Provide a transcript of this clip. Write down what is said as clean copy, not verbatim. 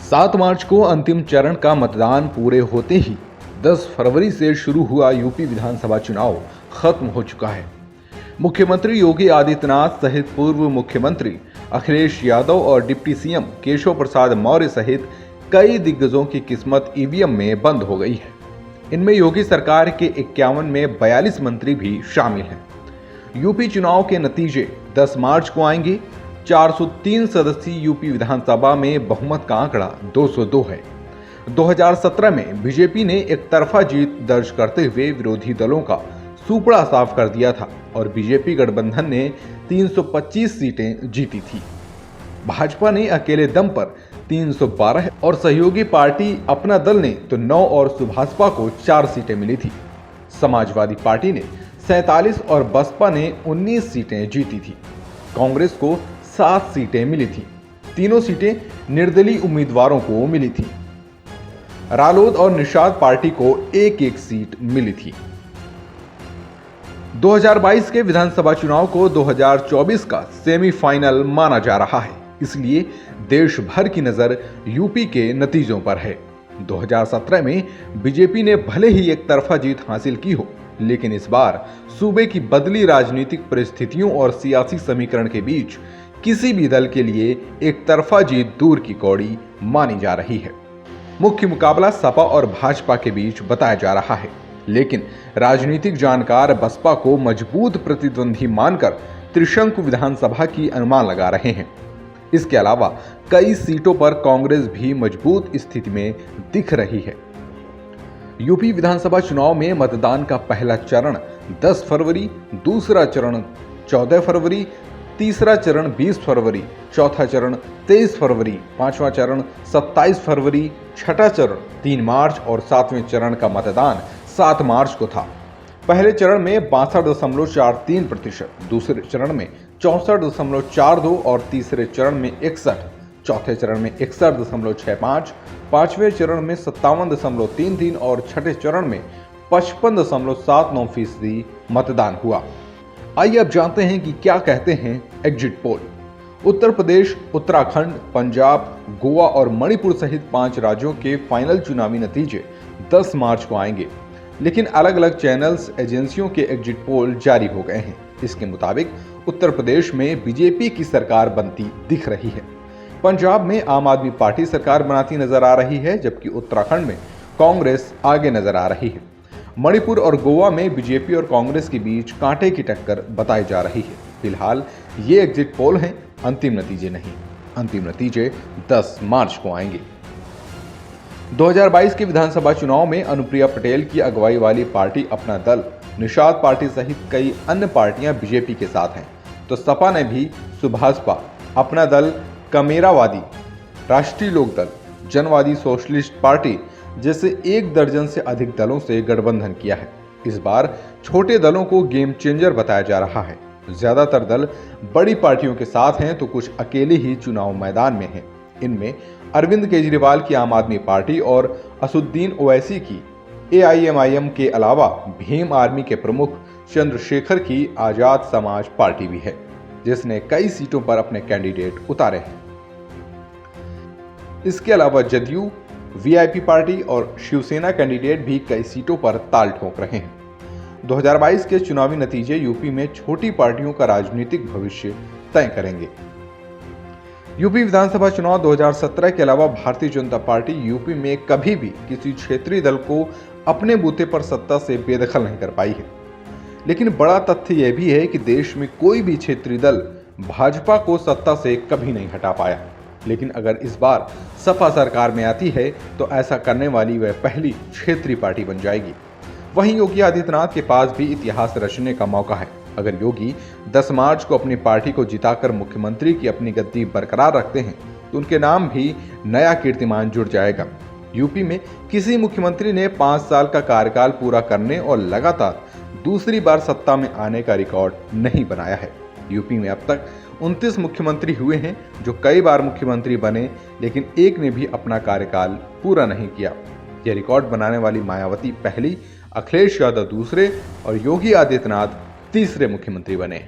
7 मार्च को अंतिम चरण का मतदान पूरे होते ही 10 फरवरी से शुरू हुआ यूपी विधानसभा चुनाव खत्म हो चुका है। मुख्यमंत्री योगी आदित्यनाथ सहित पूर्व मुख्यमंत्री अखिलेश यादव और डिप्टी सीएम केशव प्रसाद मौर्य सहित कई दिग्गजों की किस्मत ईवीएम में बंद हो गई है। इनमें योगी सरकार के 51 में 42 मंत्री भी शामिल हैं। यूपी चुनाव के नतीजे 10 मार्च को आएंगे। 403 सदस्यीय यूपी विधानसभा में बहुमत का आंकड़ा 202 है। 2017 में बीजेपी ने एक तरफा जीत दर्ज करते हुए विरोधी दलों का सूपड़ा साफ कर दिया था और बीजेपी गठबंधन ने 325 सीटें जीती थी। भाजपा ने अकेले दम पर 312 और सहयोगी पार्टी अपना दल ने तो 9 और सुभाषपा को 4 सीटें मिली थी। समाजवादी पार्टी ने 47 और बसपा ने 19 सीटें जीती थी। कांग्रेस को 7 सीटें मिली थी। तीनों सीटें निर्दलीय उम्मीदवारों को मिली थी। रालोद और निषाद पार्टी को एक सीट मिली थी। 2022 के विधानसभा चुनाव को 2024 का सेमीफाइनल माना जा रहा है, इसलिए देश भर की नजर यूपी के नतीजों पर है। 2017 में बीजेपी ने भले ही एक तरफा जीत हासिल की हो, लेकिन इस बार सूबे की बदली राजनीतिक परिस्थितियों और सियासी समीकरण के बीच किसी भी दल के लिए एक तरफा जीत दूर की कौड़ी मानी जा रही है। मुख्य मुकाबला सपा और भाजपा के बीच बताया जा रहा है, लेकिन राजनीतिक जानकार बसपा को मजबूत प्रतिद्वंदी मानकर त्रिशंकु विधानसभा की अनुमान लगा रहे हैं। इसके अलावा कई सीटों पर कांग्रेस भी मजबूत स्थिति में दिख रही है। यूपी विधानसभा चुनाव में मतदान का पहला चरण 10 फरवरी, दूसरा चरण 14 फरवरी, तीसरा चरण 20 फरवरी, चौथा चरण 23 फरवरी, पांचवा चरण 27 फरवरी, छठा चरण 3 मार्च और 7वें चरण का मतदान 7 मार्च को था। पहले चरण में 62.43%, दूसरे चरण में 64.42 और तीसरे चरण में 61, चौथे चरण में 61.65, पांचवें चरण में 57.33 और छठे चरण में 55.79% मतदान हुआ। आइए अब जानते हैं कि क्या कहते हैं एग्जिट पोल। उत्तर प्रदेश, उत्तराखंड, पंजाब, गोवा और मणिपुर सहित 5 राज्यों के फाइनल चुनावी नतीजे 10 मार्च को आएंगे, लेकिन अलग अलग चैनल्स, एजेंसियों के एग्जिट पोल जारी हो गए हैं। इसके मुताबिक उत्तर प्रदेश में बीजेपी की सरकार बनती दिख रही है। पंजाब में आम आदमी पार्टी सरकार बनाती नजर आ रही है, जबकि उत्तराखंड में कांग्रेस आगे नजर आ रही है। मणिपुर और गोवा में बीजेपी और कांग्रेस के बीच कांटे की टक्कर बताई जा रही है। फिलहाल ये एग्जिट पोल हैं, अंतिम नतीजे नहीं। अंतिम नतीजे 10 मार्च को आएंगे। 2022 के विधानसभा चुनाव में अनुप्रिया पटेल की अगुवाई वाली पार्टी अपना दल, निषाद पार्टी सहित कई अन्य पार्टियां बीजेपी के साथ हैं, तो सपा ने भी सुभाषपा, अपना दल, कमेरावादी, राष्ट्रीय लोकदल, जनवादी सोशलिस्ट पार्टी जैसे 1 दर्जन से अधिक दलों से गठबंधन किया है। इस बार छोटे दलों को गेम चेंजर बताया जा रहा है। ज्यादातर दल बड़ी पार्टियों के साथ हैं, तो कुछ अकेले ही चुनाव मैदान में हैं। इनमें अरविंद केजरीवाल की आम आदमी पार्टी और असुद्दीन ओवैसी की AIMIM के अलावा भीम आर्मी के प्रमुख चंद्रशेखर की आजाद समाज पार्टी भी है, जिसने कई सीटों पर अपने कैंडिडेट उतारे हैं। इसके अलावा जदयू, VIP पार्टी और शिवसेना कैंडिडेट भी कई सीटों पर ताल ठोक रहे हैं। 2022 के चुनावी नतीजे यूपी में छोटी पार्टियों का राजनीतिक भविष्य तय करेंगे। यूपी विधानसभा चुनाव 2017 के अलावा भारतीय जनता पार्टी यूपी में कभी भी किसी क्षेत्रीय दल को अपने बूते पर सत्ता से बेदखल नहीं कर पाई है। लेकिन बड़ा तथ्य यह भी है कि देश में कोई भी क्षेत्रीय दल भाजपा को सत्ता से कभी नहीं हटा पाया। लेकिन अगर इस बार सपा सरकार में आती है तो ऐसा करने वाली वह पहली क्षेत्रीय पार्टी बन जाएगी। वहीं योगी आदित्यनाथ के पास भी इतिहास रचने का मौका है। अगर योगी 10 मार्च को अपनी पार्टी को जिताकर मुख्यमंत्री की अपनी गद्दी बरकरार रखते हैं तो उनके नाम भी नया कीर्तिमान जुड़ जाएगा। यूपी में किसी मुख्यमंत्री ने 5 साल का कार्यकाल पूरा करने और लगातार दूसरी बार सत्ता में आने का रिकॉर्ड नहीं बनाया है। यूपी में अब तक 29 मुख्यमंत्री हुए हैं जो कई बार मुख्यमंत्री बने, लेकिन एक ने भी अपना कार्यकाल पूरा नहीं किया। यह रिकॉर्ड बनाने वाली मायावती पहली, अखिलेश यादव दूसरे और योगी आदित्यनाथ तीसरे मुख्यमंत्री बने।